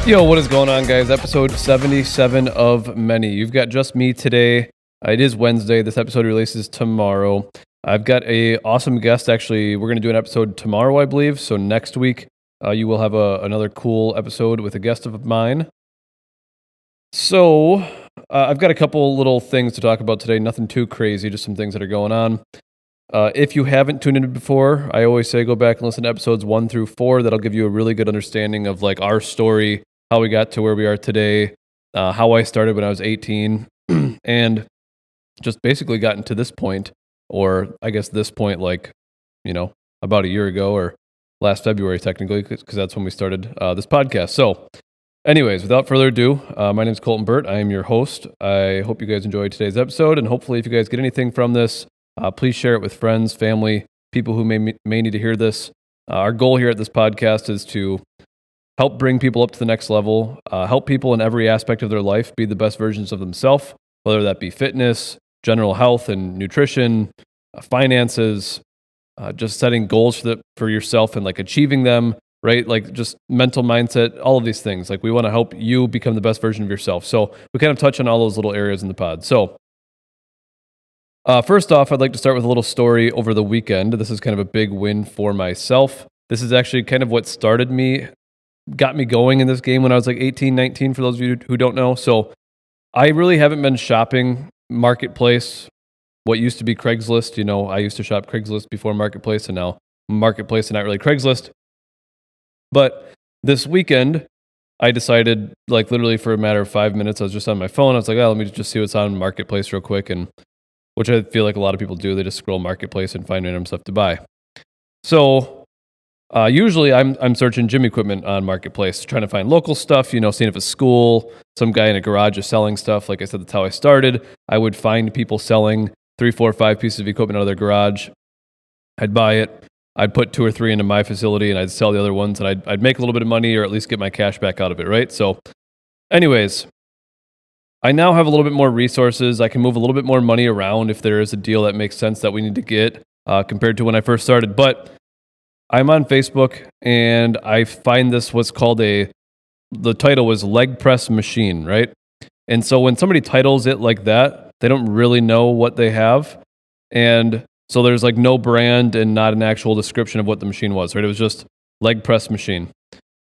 Yo, what is going on, guys? Episode 77 of many. You've got just me today. It is Wednesday. This episode releases tomorrow. I've got a awesome guest. Actually, we're going to do an episode tomorrow, I believe. So next week, you will have another cool episode with a guest of mine. So I've got a couple little things to talk about today. Nothing too crazy, just some things that are going on. If you haven't tuned in before, I always say go back and listen to episodes 1 through 4. That'll give you a really good understanding of like our story, how we got to where we are today, how I started when I was 18, and just basically gotten to this point, or I guess this point, like, about a year ago or last February, technically, because that's when we started this podcast. So anyways, without further ado, my name is Colton Burt. I am your host. I hope you guys enjoyed today's episode, and hopefully if you guys get anything from this, please share it with friends, family, people who may need to hear this. Our goal here at this podcast is to help bring people up to the next level, help people in every aspect of their life be the best versions of themselves, whether that be fitness, general health and nutrition, finances, just setting goals for yourself and like achieving them, right? Like just mental mindset, all of these things. Like we want to help you become the best version of yourself. So we kind of touch on all those little areas in the pod. So first off, I'd like to start with a little story over the weekend. This is kind of a big win for myself. This is actually kind of what got me going in this game when I was like 18, 19, for those of you who don't know. So I really haven't been shopping Marketplace, what used to be Craigslist. I used to shop Craigslist before Marketplace, and now Marketplace and not really Craigslist. But this weekend, I decided, like literally for a matter of 5 minutes, I was just on my phone. I was like, let me just see what's on Marketplace real quick, and which I feel like a lot of people do. They just scroll Marketplace and find random stuff to buy. So usually I'm searching gym equipment on Marketplace, trying to find local stuff, seeing if a school, some guy in a garage is selling stuff. Like I said, that's how I started. I would find people selling 3, 4, 5 pieces of equipment out of their garage. I'd buy it. I'd put 2 or 3 into my facility and I'd sell the other ones, and I'd make a little bit of money or at least get my cash back out of it, right? So anyways, I now have a little bit more resources. I can move a little bit more money around if there is a deal that makes sense that we need to get compared to when I first started. But I'm on Facebook and I find this what's called the title was leg press machine, right? And so when somebody titles it like that, they don't really know what they have. And so there's like no brand and not an actual description of what the machine was, right? It was just leg press machine.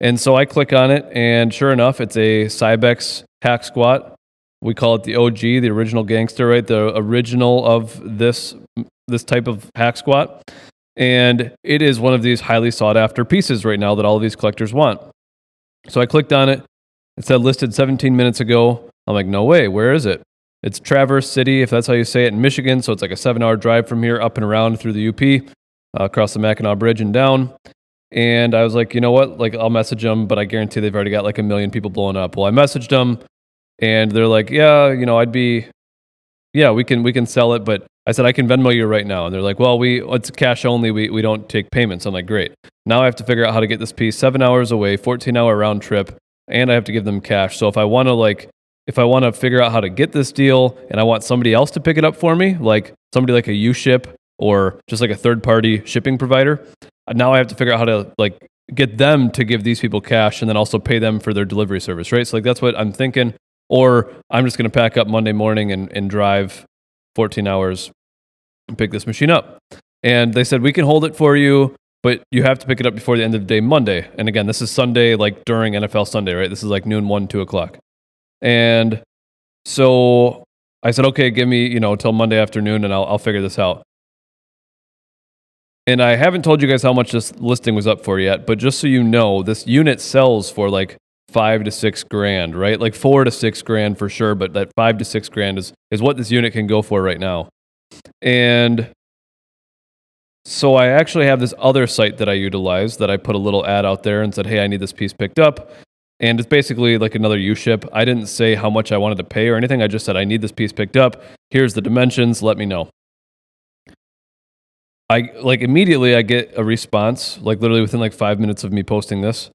And so I click on it, and sure enough, it's a Cybex hack squat. We call it the OG, the original gangster, right? The original of this type of hack squat. And it is one of these highly sought after pieces right now that all of these collectors want. So I clicked on it. It said listed 17 minutes ago. I'm like, no way, where is it? It's Traverse City, if that's how you say it, in Michigan. So it's like a 7-hour drive from here, up and around through the UP, across the Mackinac Bridge and down. And I was like, you know what? Like, I'll message them, but I guarantee they've already got like 1 million people blowing up. Well, I messaged them, and they're like, yeah, we can sell it, but I said, I can Venmo you right now. And they're like, well, it's cash only. We don't take payments. I'm like, great. Now I have to figure out how to get this piece 7 hours away, 14-hour round trip, and I have to give them cash. So if I want to figure out how to get this deal and I want somebody else to pick it up for me, like somebody like a U-Ship or just like a third-party shipping provider, now I have to figure out how to like get them to give these people cash and then also pay them for their delivery service, right? So like that's what I'm thinking. Or I'm just going to pack up Monday morning and drive 14 hours and pick this machine up. And they said, we can hold it for you, but you have to pick it up before the end of the day, Monday. And again, this is Sunday, like during NFL Sunday, right? This is like noon, 1, 2 o'clock. And so I said, okay, give me, till Monday afternoon and I'll figure this out. And I haven't told you guys how much this listing was up for yet, but just so you know, this unit sells for like $5,000 to $6,000, right? Like $4,000 to $6,000 for sure, but that $5,000 to $6,000 is what this unit can go for right now. And so I actually have this other site that I utilize that I put a little ad out there and said, hey, I need this piece picked up. And it's basically like another U-Ship. I didn't say how much I wanted to pay or anything. I just said, I need this piece picked up. Here's the dimensions. Let me know. Immediately I get a response, like literally within like 5 minutes of me posting this.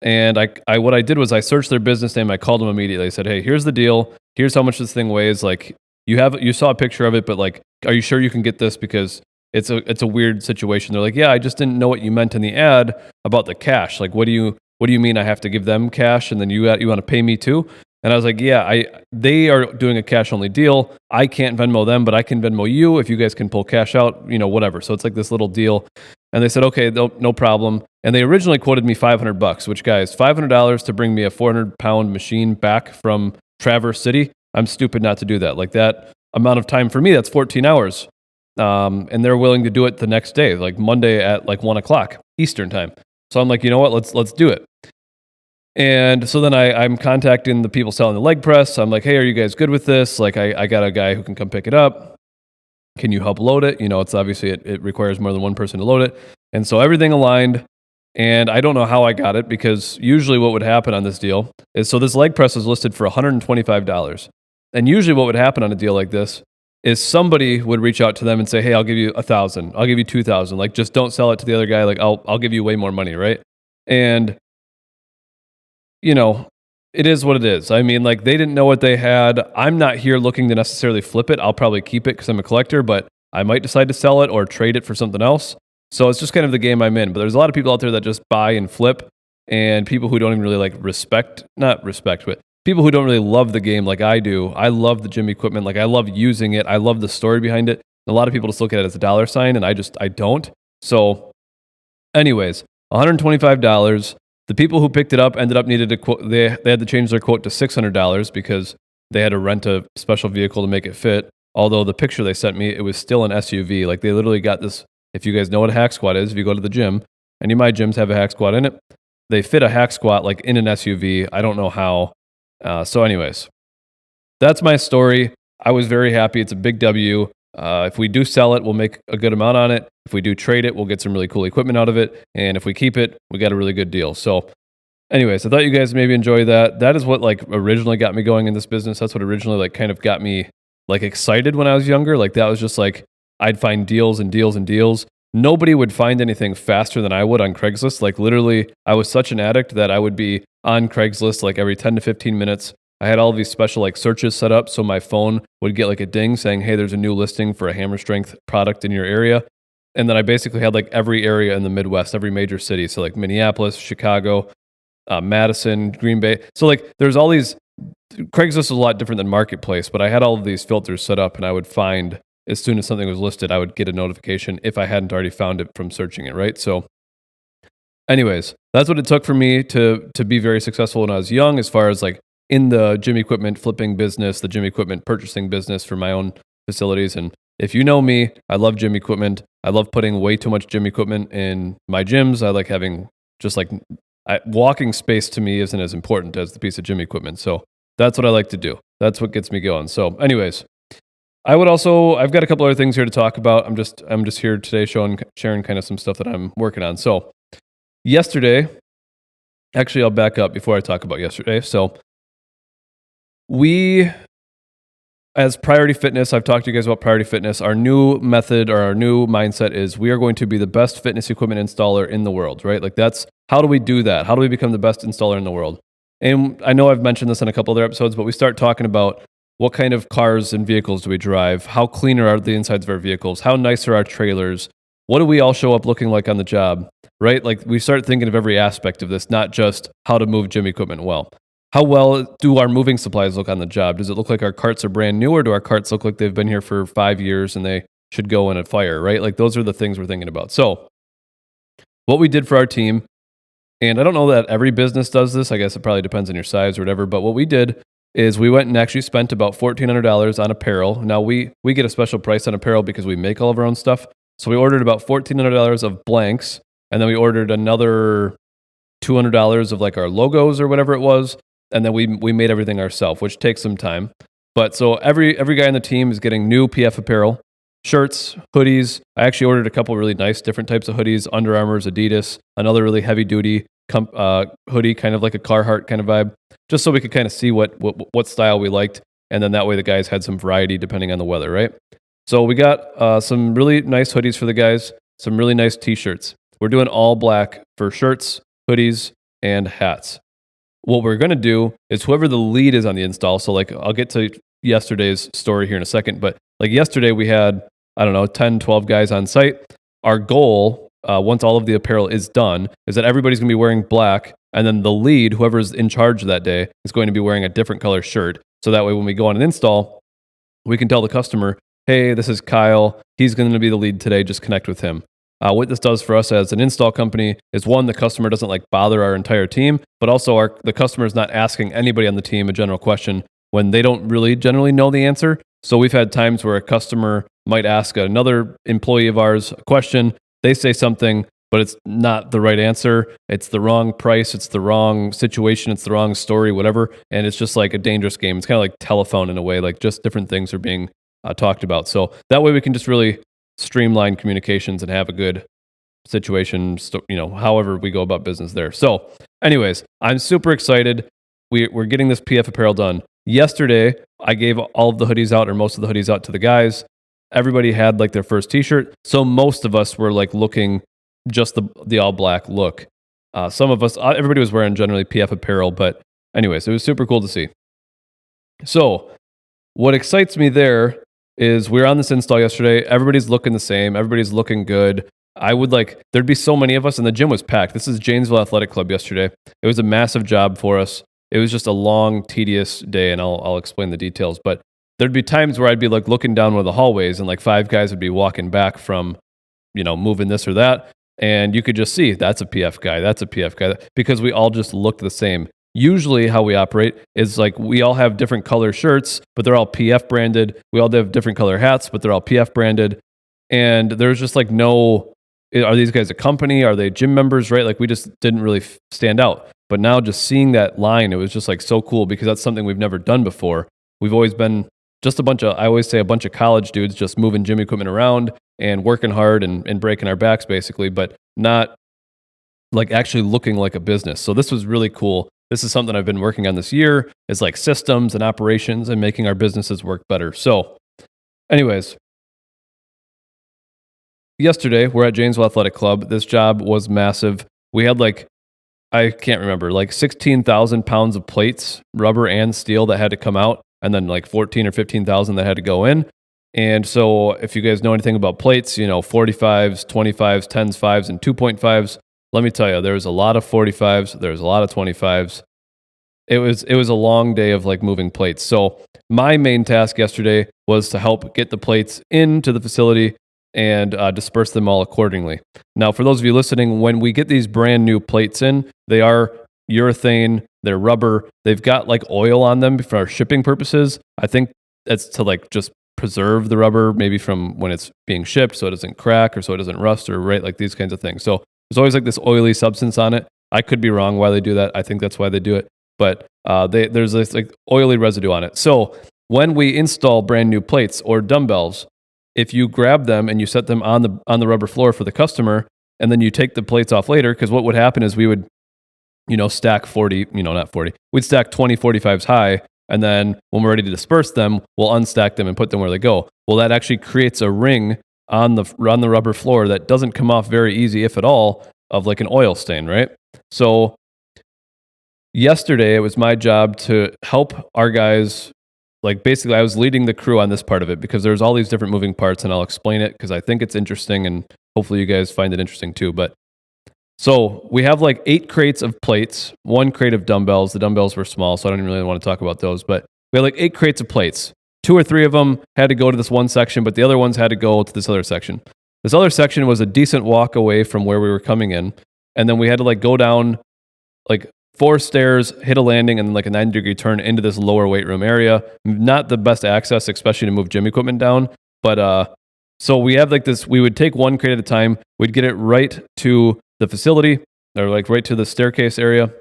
And what I did was I searched their business name. I called them immediately. I said, hey, here's the deal. Here's how much this thing weighs. Like you saw a picture of it, but like, are you sure you can get this? Because it's a weird situation. They're like, yeah, I just didn't know what you meant in the ad about the cash. Like, what do you what do you mean I have to give them cash and then you want to pay me too? And I was like, yeah, they are doing a cash only deal. I can't Venmo them, but I can Venmo you if you guys can pull cash out, whatever. So it's like this little deal. And they said, okay, no problem. And they originally quoted me $500, which, guys, $500 to bring me a 400-pound machine back from Traverse City. I'm stupid not to do that. Like, that amount of time for me, that's 14 hours. And they're willing to do it the next day, like Monday at like 1 o'clock Eastern time. So I'm like, you know what? Let's do it. And so then I'm contacting the people selling the leg press. I'm like, hey, are you guys good with this? Like, I got a guy who can come pick it up. Can you help load it? It's obviously it requires more than one person to load it. And so everything aligned. And I don't know how I got it, because usually what would happen on this deal is, so this leg press is listed for $125. And usually what would happen on a deal like this is somebody would reach out to them and say, hey, I'll give you $1,000. I'll give you $2,000. Like, just don't sell it to the other guy. Like, I'll give you way more money, right? And it is what it is. I mean, like, they didn't know what they had. I'm not here looking to necessarily flip it. I'll probably keep it because I'm a collector, but I might decide to sell it or trade it for something else. So it's just kind of the game I'm in. But there's a lot of people out there that just buy and flip, and people who don't even really but people who don't really love the game like I do. I love the gym equipment. Like, I love using it. I love the story behind it. A lot of people just look at it as a dollar sign, and I don't. So anyways, $125. The people who picked it up ended up needed to quote. They had to change their quote to $600 because they had to rent a special vehicle to make it fit. Although the picture they sent me, it was still an SUV. Like, they literally got this. If you guys know what a hack squat is, if you go to the gym, any of my gyms have a hack squat in it. They fit a hack squat like in an SUV. I don't know how. So anyways, that's my story. I was very happy. It's a big W. If we do sell it, we'll make a good amount on it. If we do trade it, we'll get some really cool equipment out of it. And if we keep it, we got a really good deal. So anyways, I thought you guys maybe enjoy that. That is what like originally got me going in this business. That's what originally like kind of got me like excited when I was younger. Like, that was just like, I'd find deals and deals and deals. Nobody would find anything faster than I would on Craigslist. Like, literally, I was such an addict that I would be on Craigslist like every 10 to 15 minutes. I had all of these special like searches set up, so my phone would get like a ding saying, hey, there's a new listing for a hammer strength product in your area. And then I basically had like every area in the Midwest, every major city. So like Minneapolis, Chicago, Madison, Green Bay. So like there's all these, Craigslist is a lot different than Marketplace, but I had all of these filters set up, and I would find, as soon as something was listed, I would get a notification if I hadn't already found it from searching it, right? So anyways, that's what it took for me to be very successful when I was young, as far as like in the gym equipment flipping business, the gym equipment purchasing business for my own facilities. And if you know me, I love gym equipment. I love putting way too much gym equipment in my gyms. I like having just like walking space to me isn't as important as the piece of gym equipment. So that's what I like to do. That's what gets me going. So anyways, I've got a couple other things here to talk about. I'm just here today sharing kind of some stuff that I'm working on. So yesterday, actually, I'll back up before I talk about yesterday. So we, as Priority Fitness, I've talked to you guys about Priority Fitness. Our new method or our new mindset is we are going to be the best fitness equipment installer in the world, right? Like, that's, how do we do that? How do we become the best installer in the world? And I know I've mentioned this in a couple other episodes, but we start talking about what kind of cars and vehicles do we drive? How cleaner are the insides of our vehicles? How nice are our trailers? What do we all show up looking like on the job, right? Like, we start thinking of every aspect of this, not just how to move gym equipment well. How well do our moving supplies look on the job? Does it look like our carts are brand new, or do our carts look like they've been here for 5 years and they should go in a fire, right? Like, those are the things we're thinking about. So what we did for our team, and I don't know that every business does this. I guess it probably depends on your size or whatever. But what we did is we went and actually spent about $1,400 on apparel. Now, we get a special price on apparel because we make all of our own stuff. So we ordered about $1,400 of blanks, and then we ordered another $200 of like our logos or whatever it was. And then we made everything ourselves, which takes some time. But so every guy on the team is getting new PF apparel, shirts, hoodies. I actually ordered a couple really nice different types of hoodies, Under Armour's, Adidas, another really heavy duty hoodie, kind of like a Carhartt kind of vibe, just so we could kind of see what style we liked. And then that way the guys had some variety depending on the weather, right? So we got some really nice hoodies for the guys, some really nice t-shirts. We're doing all black for shirts, hoodies, and hats. What we're going to do is whoever the lead is on the install, so like I'll get to yesterday's story here in a second, but like yesterday we had, 10, 12 guys on site. Our goal, once all of the apparel is done, is that everybody's going to be wearing black And then the lead, whoever's in charge that day, is going to be wearing a different color shirt. So that way when we go on an install, we can tell the customer, hey, this is Kyle. He's going to be the lead today. Just connect with him. What this does for us as an install company is, one, the customer doesn't like bother our entire team, but also the customer is not asking anybody on the team a general question when they don't really generally know the answer. So we've had times where a customer might ask another employee of ours a question. They say something, but it's not the right answer. It's the wrong price. It's the wrong situation. It's the wrong story, whatever. And it's just like a dangerous game. It's kind of like telephone in a way, like just different things are being talked about. So that way we can just really streamline communications and have a good situation, however we go about business there. So anyways, I'm super excited. We're getting this PF apparel done. Yesterday, I gave all of the hoodies out, or most of the hoodies out, to the guys. Everybody had like their first t-shirt. So most of us were like looking just the all black look. Some of us, everybody was wearing generally PF apparel, but anyways, it was super cool to see. So what excites me there is we were on this install yesterday. Everybody's looking the same. Everybody's looking good. There'd be so many of us, and the gym was packed. This is Janesville Athletic Club yesterday. It was a massive job for us. It was just a long, tedious day, and I'll explain the details. But there'd be times where I'd be like looking down one of the hallways, and like 5 guys would be walking back from, moving this or that. And you could just see, that's a PF guy, that's a PF guy, because we all just looked the same. Usually how we operate is like we all have different color shirts, but they're all PF branded. We all have different color hats, but they're all PF branded. And there's just like are these guys a company? Are they gym members, right? Like we just didn't really stand out. But now just seeing that line, it was just like so cool because that's something we've never done before. We've always been just I always say a bunch of college dudes just moving gym equipment around and working hard and breaking our backs basically, but not like actually looking like a business. So this was really cool. This is something I've been working on this year, is like systems and operations and making our businesses work better. So anyways, yesterday we're at Janesville Athletic Club. This job was massive. We had I can't remember, 16,000 pounds of plates, rubber and steel, that had to come out, and then 14 or 15,000 that had to go in. And so if you guys know anything about plates, 45s, 25s, 10s, 5s, and 2.5s, let me tell you, there was a lot of 45s, there was a lot of 25s. It was a long day of moving plates. So my main task yesterday was to help get the plates into the facility and disperse them all accordingly. Now, for those of you listening, when we get these brand new plates in, they are urethane, they're rubber, they've got oil on them for our shipping purposes. I think that's to just preserve the rubber, maybe from when it's being shipped, so it doesn't crack or so it doesn't rust, or these kinds of things. So there's always this oily substance on it. I could be wrong why they do that. I think that's why they do it, but there's this oily residue on it. So when we install brand new plates or dumbbells, if you grab them and you set them on the rubber floor for the customer, and then you take the plates off later, because what would happen is we would stack 40, not 40, we'd stack 20 45s high. And then when we're ready to disperse them, we'll unstack them and put them where they go. Well, that actually creates a ring on the rubber floor that doesn't come off very easy, if at all, of an oil stain, right? So yesterday, it was my job to help our guys. Basically, I was leading the crew on this part of it because there's all these different moving parts, and I'll explain it because I think it's interesting, and hopefully you guys find it interesting too. But so we have 8 crates of plates, 1 crate of dumbbells. The dumbbells were small, so I don't really want to talk about those. But we had 8 crates of plates. 2 or 3 of them had to go to this one section, but the other ones had to go to this other section. This other section was a decent walk away from where we were coming in. And then we had to go down 4 stairs, hit a landing, and then a 90-degree turn into this lower weight room area. Not the best access, especially to move gym equipment down. But so we have this, we would take 1 crate at a time. We'd get it right to the facility, or right to the staircase area,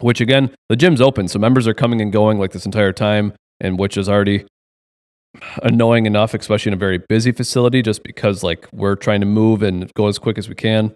which again, the gym's open. So members are coming and going this entire time, and which is already annoying enough, especially in a very busy facility, just because we're trying to move and go as quick as we can.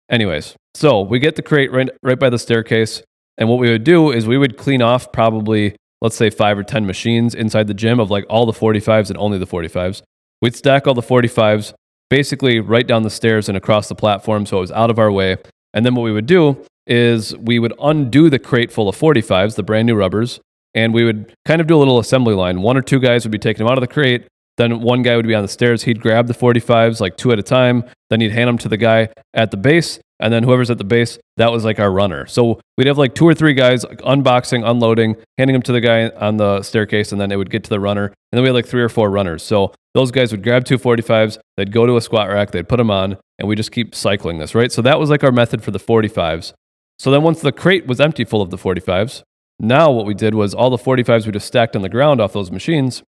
Anyways, so we get the crate right by the staircase. And what we would do is we would clean off probably, let's say 5 or 10 machines inside the gym of all the 45s and only the 45s. We'd stack all the 45s basically right down the stairs and across the platform, so it was out of our way. And then what we would do is we would undo the crate full of 45s, the brand new rubbers, and we would kind of do a little assembly line. 1 or 2 guys would be taking them out of the crate. Then 1 guy would be on the stairs. He'd grab the 45s 2 at a time. Then he'd hand them to the guy at the base. And then whoever's at the base, that was like our runner. So we'd have like 2 or 3 guys unboxing, unloading, handing them to the guy on the staircase, and then it would get to the runner. And then we had like 3 or 4 runners. So those guys would grab 2 45s, they'd go to a squat rack, they'd put them on, and we just keep cycling this, right? So that was like our method for the 45s. So then once the crate was empty full of the 45s, now what we did was all the 45s we just stacked on the ground off those machines.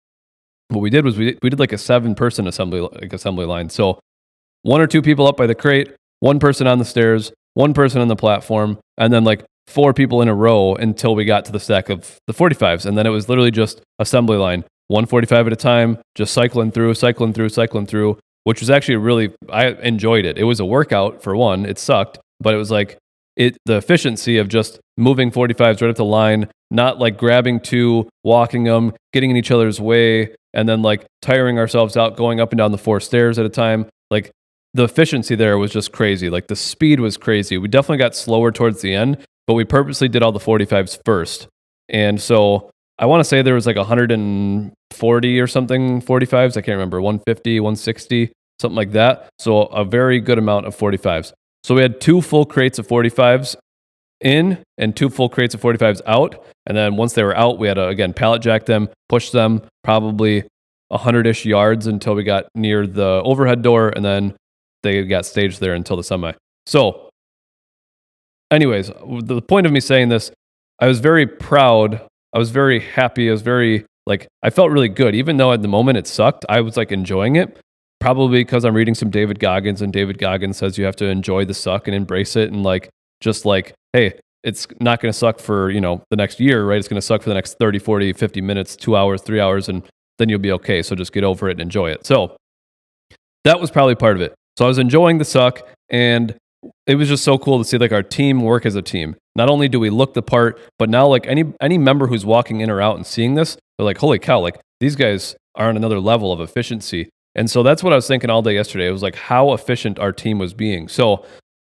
What we did was we did like a 7-person assembly line. So 1 or 2 people up by the crate, 1 person on the stairs, 1 person on the platform, and then like 4 people in a row until we got to the stack of the 45s. And then it was literally just assembly line, 1 45 at a time, just cycling through, which was actually really, I enjoyed it. It was a workout for one, it sucked, but it was like the efficiency of just moving 45s right up the line, not like grabbing 2, walking them, getting in each other's way, and then like tiring ourselves out, going up and down the 4 stairs at a time. Like the efficiency there was just crazy. Like the speed was crazy. We definitely got slower towards the end, but we purposely did all the 45s first. And so I want to say there was like 140 or something 45s. I can't remember, 150, 160, something like that. So a very good amount of 45s. So we had 2 full crates of 45s in and 2 full crates of 45s out. And then once they were out, we had to, again, pallet jack them, push them probably 100-ish yards until we got near the overhead door, and then they got staged there until the semi. So anyways, the point of me saying this, I was very proud. I was very happy. I was very, I felt really good. Even though at the moment it sucked, I was enjoying it. Probably because I'm reading some David Goggins, and David Goggins says you have to enjoy the suck and embrace it, and hey, it's not going to suck for, the next year, right? It's going to suck for the next 30, 40, 50 minutes, 2 hours, 3 hours, and then you'll be okay. So just get over it and enjoy it. So that was probably part of it. So I was enjoying the suck, and it was just so cool to see our team work as a team. Not only do we look the part, but now any member who's walking in or out and seeing this, they're like, holy cow, these guys are on another level of efficiency. And so that's what I was thinking all day yesterday. It was how efficient our team was being. So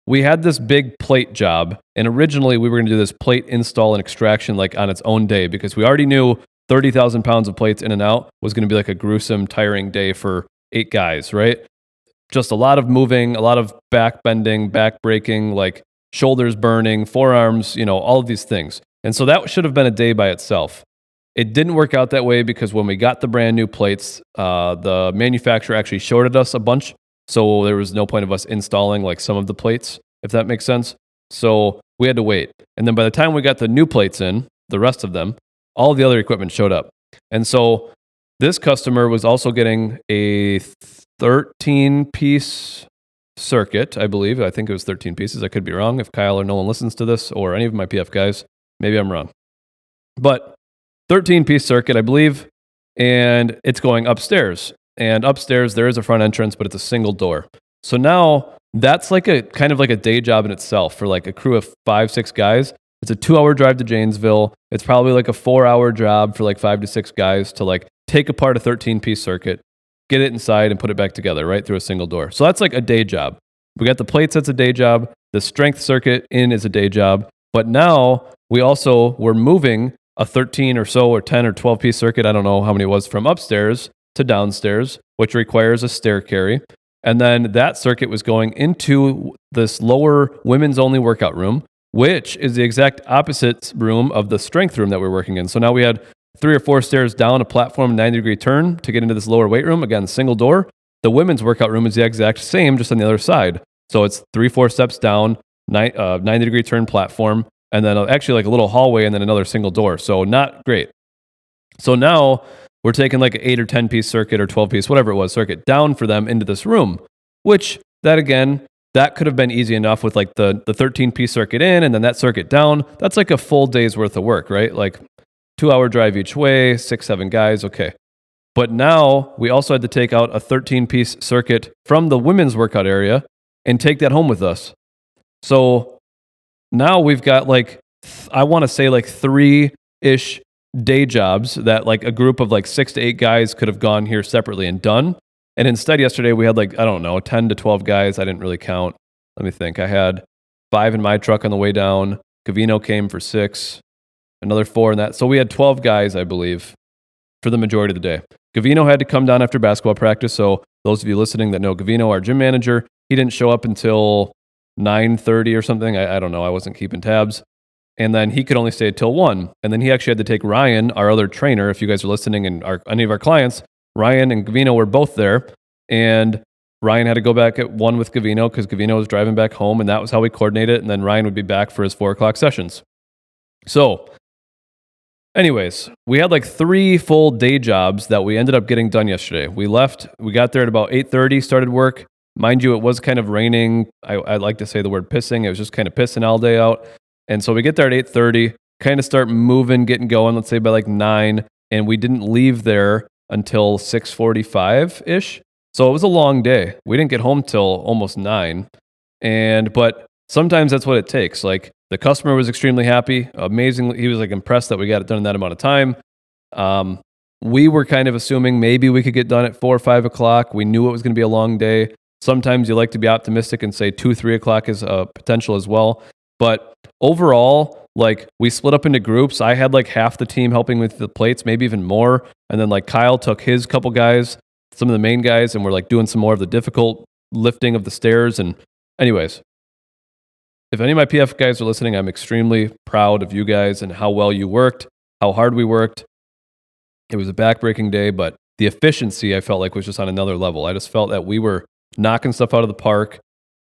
we had this big plate job, and originally we were going to do this plate install and extraction on its own day, because we already knew 30,000 pounds of plates in and out was going to be a gruesome, tiring day for 8 guys, right? Just a lot of moving, a lot of back bending, back breaking, shoulders burning, forearms, all of these things. And so that should have been a day by itself. It didn't work out that way, because when we got the brand new plates, the manufacturer actually shorted us a bunch. So there was no point of us installing some of the plates, if that makes sense. So we had to wait. And then by the time we got the new plates in, the rest of them, all the other equipment showed up. And so this customer was also getting a 13-piece circuit, I believe. I think it was 13 pieces. I could be wrong. If Kyle or Nolan listens to this, or any of my PF guys, maybe I'm wrong. But 13-piece circuit, I believe, and it's going upstairs. And upstairs, there is a front entrance, but it's a single door. So now that's a kind of a day job in itself for a crew of 5-6 guys. It's a 2-hour drive to Janesville. It's probably a 4-hour job for 5 to 6 guys to take apart a 13-piece circuit, get it inside, and put it back together, right, through a single door. So that's a day job. We got the plates, that's a day job. The strength circuit in is a day job. But now we also were moving a 13 or so, or 10 or 12-piece circuit, I don't know how many it was, from upstairs to downstairs, which requires a stair carry. And then that circuit was going into this lower women's only workout room, which is the exact opposite room of the strength room that we're working in. So now we had 3 or 4 stairs down, a platform, 90-degree turn to get into this lower weight room. Again, single door. The women's workout room is the exact same, just on the other side. So it's 3-4 steps down, 90-degree turn platform, and then actually a little hallway, and then another single door. So not great. So now we're taking an 8 or 10-piece circuit, or 12-piece, whatever it was, circuit down for them into this room, which that could have been easy enough with the 13-piece circuit in, and then that circuit down. That's a full day's worth of work, right? 2-hour drive each way, 6-7 guys, okay. But now we also had to take out a 13-piece circuit from the women's workout area and take that home with us. So now we've got I want to say 3-ish day jobs that a group of 6 to 8 guys could have gone here separately and done. And instead yesterday we had I don't know, 10 to 12 guys. I didn't really count. Let me think. I had 5 in my truck on the way down. Gavino came for 6, another 4 in that. So we had 12 guys, I believe, for the majority of the day. Gavino had to come down after basketball practice. So those of you listening that know Gavino, our gym manager, he didn't show up until 9:30 or something. I don't know. I wasn't keeping tabs. And then he could only stay till 1. And then he actually had to take Ryan, our other trainer, if you guys are listening, and any of our clients, Ryan and Gavino were both there. And Ryan had to go back at 1 with Gavino because Gavino was driving back home, and that was how we coordinated it. And then Ryan would be back for his 4 o'clock sessions. So anyways, we had like 3 full day jobs that we ended up getting done yesterday. We got there at about 8:30, started work. Mind you, it was kind of raining. I like to say the word pissing. It was just kind of pissing all day out. And so we get there at 8:30, kind of start moving, getting going, let's say by like 9. And we didn't leave there until 6:45-ish. So it was a long day. We didn't get home till almost 9. But sometimes that's what it takes. Like the customer was extremely happy. Amazingly, he was like impressed that we got it done in that amount of time. We were kind of assuming maybe we could get done at 4 or 5 o'clock. We knew it was going to be a long day. Sometimes you like to be optimistic and say 2, 3 o'clock is a potential as well. But overall, like we split up into groups. I had like half the team helping with the plates, maybe even more. And then like Kyle took his couple guys, some of the main guys, and we're like doing some more of the difficult lifting of the stairs. And anyways, if any of my PF guys are listening, I'm extremely proud of you guys and how well you worked, how hard we worked. It was a backbreaking day, but the efficiency I felt like was just on another level. I just felt that we were knocking stuff out of the park.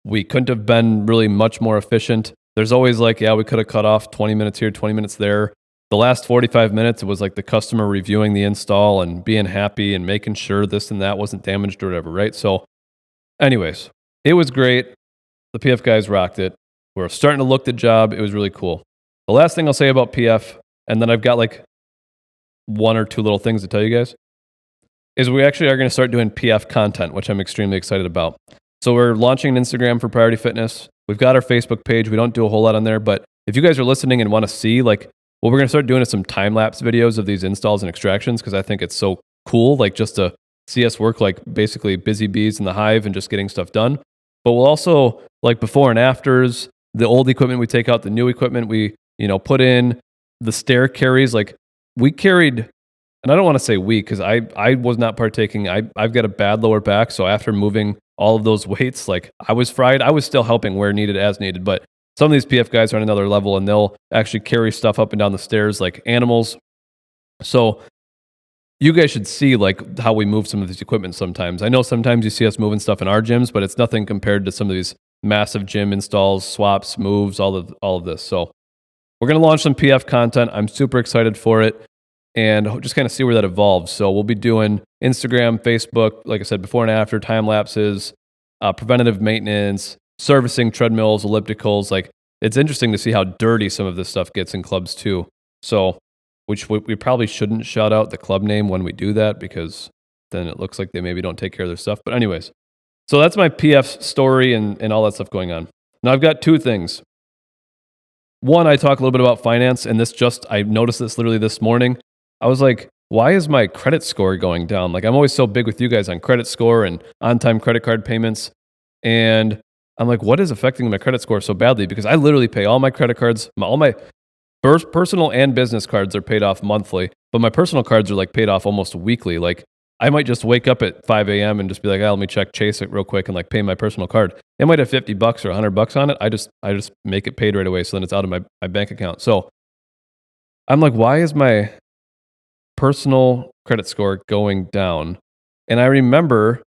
We couldn't have been really much more efficient. There's always like, yeah, we could have cut off 20 minutes here, 20 minutes there. The last 45 minutes, it was like the customer reviewing the install and being happy and making sure this and that wasn't damaged or whatever, right? So anyways, it was great. The PF guys rocked it. We're starting to look the job. It was really cool. The last thing I'll say about PF, and then I've got like 1 or 2 little things to tell you guys, is we actually are going to start doing PF content, which I'm extremely excited about. So we're launching an Instagram for Priority Fitness. We've got our Facebook page. We don't do a whole lot on there, but if you guys are listening and want to see, like, what we're going to start doing is some time-lapse videos of these installs and extractions because I think it's so cool, like just to see us work like basically busy bees in the hive and just getting stuff done. But we'll also, like before and afters, the old equipment we take out, the new equipment we, put in, the stair carries, like we carried, and I don't want to say we because I was not partaking. I've got a bad lower back, so after moving all of those weights, like I was fried. I was still helping where needed as needed, but some of these PF guys are on another level and they'll actually carry stuff up and down the stairs like animals. So you guys should see like how we move some of this equipment sometimes. I know sometimes you see us moving stuff in our gyms, but it's nothing compared to some of these massive gym installs, swaps, moves, all of this. So we're going to launch some PF content. I'm super excited for it and just kind of see where that evolves. So we'll be doing Instagram, Facebook, like I said, before and after, time lapses, preventative maintenance, servicing treadmills, ellipticals. Like it's interesting to see how dirty some of this stuff gets in clubs too. So, which we probably shouldn't shout out the club name when we do that because then it looks like they maybe don't take care of their stuff. But anyways, so that's my PF story and all that stuff going on. Now I've got 2 things. One, I talk a little bit about finance, and I noticed this literally this morning. I was like, why is my credit score going down? Like I'm always so big with you guys on credit score and on-time credit card payments. And I'm like, what is affecting my credit score so badly? Because I literally pay all my credit cards, all my personal and business cards are paid off monthly, but my personal cards are like paid off almost weekly. Like I might just wake up at 5 a.m. and just be like, let me check Chase it real quick and like pay my personal card. It might have $50 or $100 on it. I just make it paid right away. So then it's out of my bank account. So I'm like, why is my personal credit score going down? And I remembered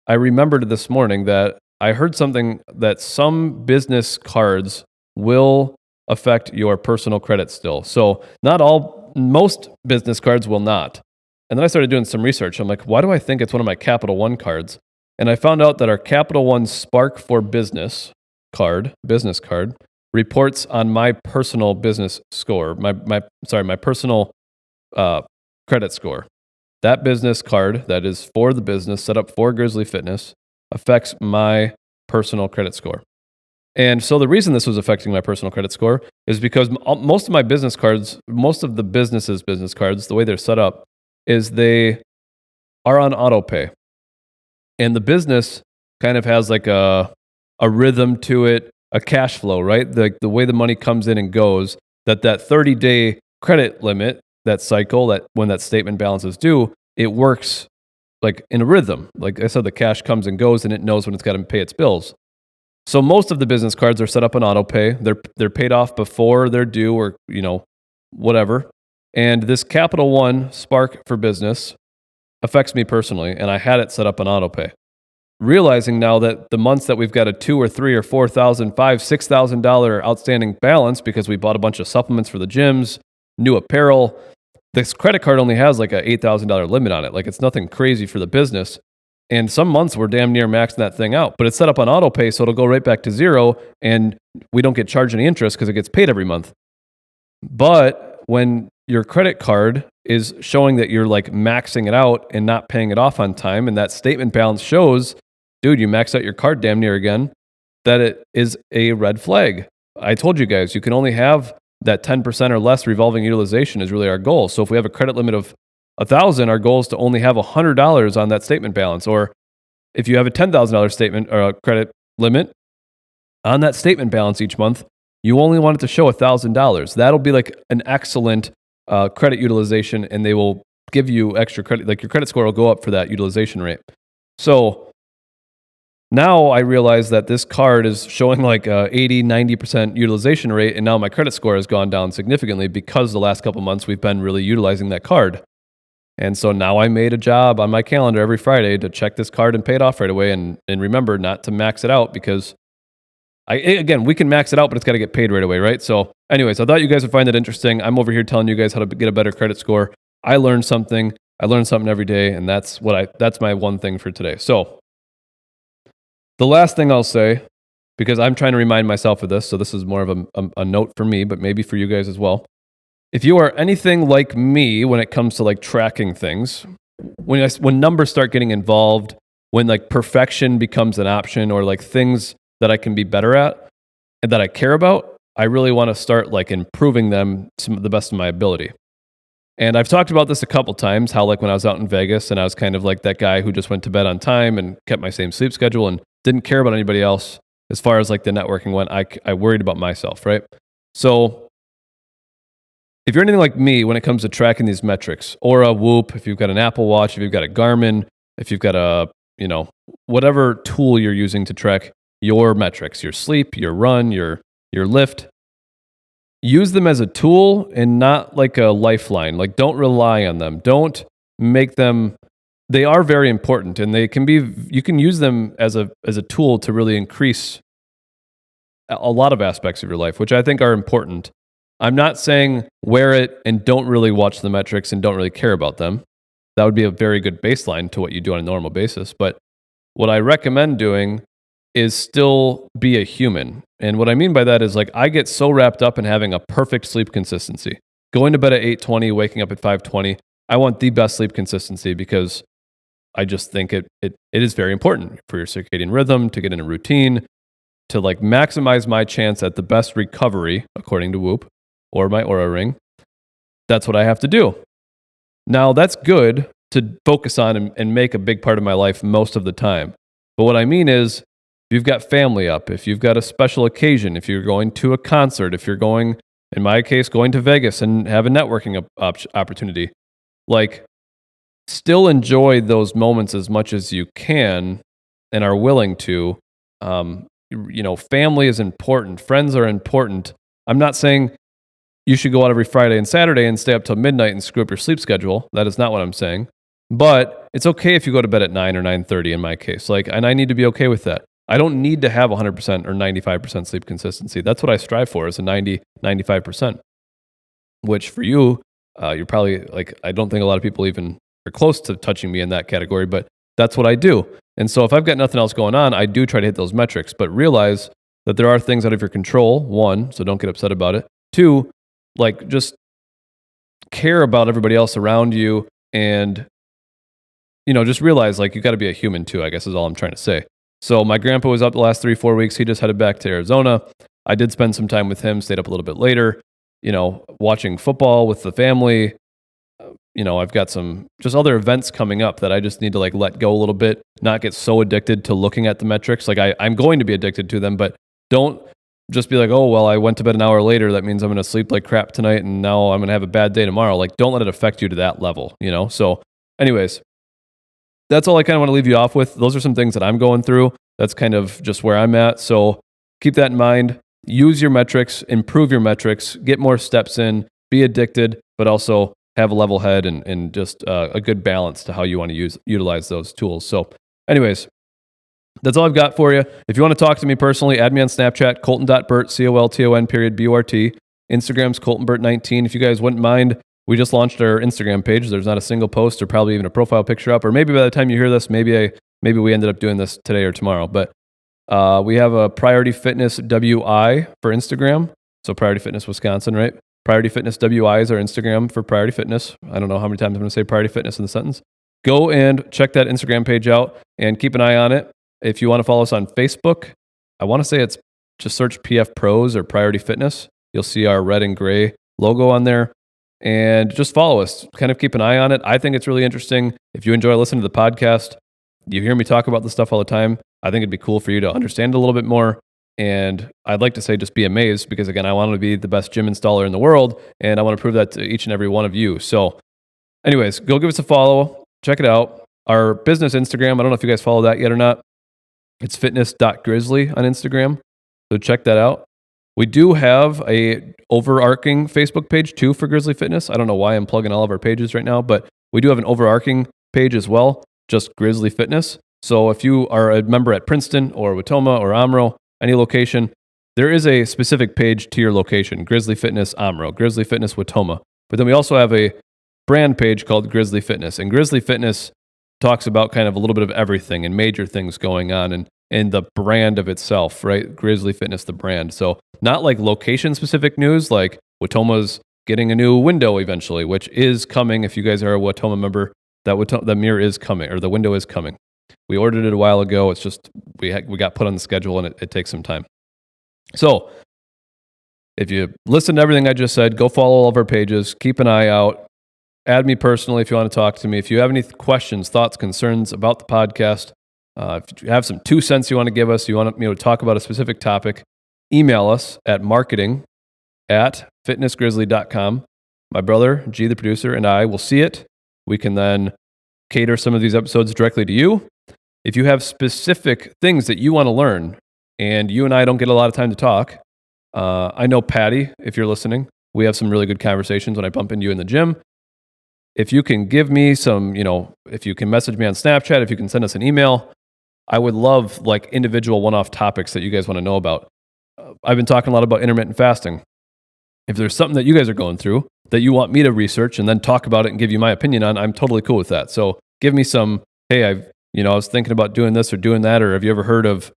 this morning that I heard something that some business cards will affect your personal credit still. So most business cards will not. And then I started doing some research. I'm like, why do I think it's one of my Capital One cards? And I found out that our Capital One Spark for business card, reports on my personal business score, my personal credit score. That business card that is for the business, set up for Grizzly Fitness, affects my personal credit score. And so the reason this was affecting my personal credit score is because most of my business cards, most of the business's business cards, the way they're set up is they are on auto pay. And the business kind of has like a rhythm to it, a cash flow, right? The way the money comes in and goes, that 30-day credit limit, that cycle, that when that statement balance is due, it works like in a rhythm. Like I said, the cash comes and goes and it knows when it's got to pay its bills. So most of the business cards are set up on auto pay. They're paid off before they're due, or whatever. And this Capital One Spark for Business affects me personally, and I had it set up on auto pay. Realizing now that the months that we've got a $2,000 or $3,000 or $4,000, $5,000, $6,000 outstanding balance because we bought a bunch of supplements for the gyms, new apparel, this credit card only has like a $8,000 limit on it. Like, it's nothing crazy for the business. And some months we're damn near maxing that thing out, but it's set up on auto pay, so it'll go right back to zero, and we don't get charged any interest because it gets paid every month. But when your credit card is showing that you're like maxing it out and not paying it off on time, and that statement balance shows, dude, you maxed out your card damn near again, that it is a red flag. I told you guys, you can only have that 10% or less revolving utilization is really our goal. So if we have a credit limit of $1,000, our goal is to only have $100 on that statement balance. Or if you have a $10,000 statement or a credit limit on that statement balance each month, you only want it to show $1,000. That'll be like an excellent credit utilization, and they will give you extra credit. Like, your credit score will go up for that utilization rate. So now I realize that this card is showing like a 80, 90% utilization rate, and now my credit score has gone down significantly because the last couple months we've been really utilizing that card. And so now I made a job on my calendar every Friday to check this card and pay it off right away, and remember not to max it out, because we can max it out, but it's got to get paid right away, right? So anyways, I thought you guys would find it interesting. I'm over here telling you guys how to get a better credit score. I learned something every day, and that's my one thing for today. So the last thing I'll say, because I'm trying to remind myself of this, so this is more of a note for me, but maybe for you guys as well. If you are anything like me when it comes to like tracking things, when numbers start getting involved, when like perfection becomes an option, or like things that I can be better at and that I care about, I really want to start like improving them to the best of my ability. And I've talked about this a couple times, how like when I was out in Vegas and I was kind of like that guy who just went to bed on time and kept my same sleep schedule and didn't care about anybody else as far as like the networking went. I worried about myself, right? So if you're anything like me when it comes to tracking these metrics, or a Whoop, if you've got an Apple Watch, if you've got a Garmin, if you've got a, whatever tool you're using to track your metrics, your sleep, your run, your lift, use them as a tool and not like a lifeline. Like, don't rely on them. Don't make them, they are very important, and they can be, you can use them as a tool to really increase a lot of aspects of your life, which I think are important. I'm not saying wear it and don't really watch the metrics and don't really care about them. That would be a very good baseline to what you do on a normal basis. But what I recommend doing is still be a human. And what I mean by that is, like, I get so wrapped up in having a perfect sleep consistency. Going to bed at 8:20, waking up at 5:20. I want the best sleep consistency because I just think it is very important for your circadian rhythm to get in a routine, to like maximize my chance at the best recovery, according to Whoop or my Oura Ring. That's what I have to do. Now, that's good to focus on and make a big part of my life most of the time. But what I mean is, if you've got family up, if you've got a special occasion, if you're going to a concert, if you're going, in my case, going to Vegas and have a networking opportunity, like, still enjoy those moments as much as you can and are willing to. Family is important. Friends are important. I'm not saying you should go out every Friday and Saturday and stay up till midnight and screw up your sleep schedule. That is not what I'm saying. But it's okay if you go to bed at 9 or 9:30 in my case. And I need to be okay with that. I don't need to have 100% or 95% sleep consistency. That's what I strive for, is a 90, 95%. Which for you, you're probably like, I don't think a lot of people even are close to touching me in that category, but that's what I do. And so if I've got nothing else going on, I do try to hit those metrics, but realize that there are things out of your control. One, so don't get upset about it. Two, like, just care about everybody else around you, and just realize, like, you got to be a human too, I guess is all I'm trying to say. So my grandpa was up the last 3-4 weeks. He just headed back to Arizona. I did spend some time with him, stayed up a little bit later, watching football with the family. I've got some just other events coming up that I just need to like let go a little bit, not get so addicted to looking at the metrics. Like, I'm going to be addicted to them, but don't just be like, oh, well, I went to bed an hour later. That means I'm going to sleep like crap tonight, and now I'm going to have a bad day tomorrow. Like, don't let it affect you to that level, So anyways, that's all I kind of want to leave you off with. Those are some things that I'm going through That's kind of just where I'm at. So keep that in mind. Use your metrics, improve your metrics, get more steps in, be addicted, but also have a level head and just a good balance to how you want to utilize those tools. So anyways, that's all I've got for you. If you want to talk to me personally, add me on Snapchat, Colton.Burt, Colton.Burt. Instagram's ColtonBurt19. If you guys wouldn't mind, we just launched our Instagram page. There's not a single post or probably even a profile picture up. Or maybe by the time you hear this, maybe we ended up doing this today or tomorrow. But we have a Priority Fitness WI for Instagram. So Priority Fitness Wisconsin, right? Priority Fitness WI is our Instagram for Priority Fitness. I don't know how many times I'm going to say Priority Fitness in the sentence. Go and check that Instagram page out and keep an eye on it. If you want to follow us on Facebook, I want to say it's just search PF Pros or Priority Fitness. You'll see our red and gray logo on there. And just follow us. Kind of keep an eye on it. I think it's really interesting. If you enjoy listening to the podcast, you hear me talk about this stuff all the time. I think it'd be cool for you to understand it a little bit more. And I'd like to say just be amazed because, again, I want to be the best gym installer in the world. And I want to prove that to each and every one of you. So anyways, go give us a follow. Check it out. Our business Instagram, I don't know if you guys follow that yet or not. It's fitness.grizzly on Instagram. So check that out. We do have a overarching Facebook page too for Grizzly Fitness. I don't know why I'm plugging all of our pages right now, but we do have an overarching page as well, just Grizzly Fitness. So if you are a member at Princeton or Watoma or Omro, any location, there is a specific page to your location, Grizzly Fitness Omro, Grizzly Fitness Watoma. But then we also have a brand page called Grizzly Fitness. And Grizzly Fitness talks about kind of a little bit of everything and major things going on and the brand of itself, right? Grizzly Fitness, the brand. So not like location-specific news, like Watoma's getting a new window eventually, which is coming. If you guys are a Watoma member, the mirror is coming, or the window is coming. We ordered it a while ago. It's just we got put on the schedule, and it takes some time. So if you listen to everything I just said, go follow all of our pages. Keep an eye out. Add me personally if you want to talk to me. If you have any questions, thoughts, concerns about the podcast, if you have some 2 cents you want to give us, you want me to talk about a specific topic, email us at marketing@fitnessgrizzly.com. My brother, G, the producer, and I will see it. We can then cater some of these episodes directly to you. If you have specific things that you want to learn, and you and I don't get a lot of time to talk, I know Patty, if you're listening, we have some really good conversations when I bump into you in the gym. If you can give me some, if you can message me on Snapchat, if you can send us an email, I would love like individual one-off topics that you guys want to know about. I've been talking a lot about intermittent fasting. If there's something that you guys are going through that you want me to research and then talk about it and give you my opinion on, I'm totally cool with that. So give me some, hey, I was thinking about doing this or doing that, or have you ever heard of,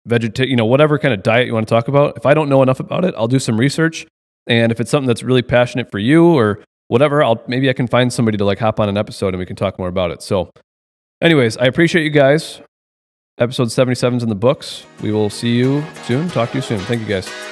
whatever kind of diet you want to talk about. If I don't know enough about it, I'll do some research. And if it's something that's really passionate for you or whatever, maybe I can find somebody to like hop on an episode and we can talk more about it. So anyways, I appreciate you guys. Episode 77 is in the books. We will see you soon. Talk to you soon. Thank you guys.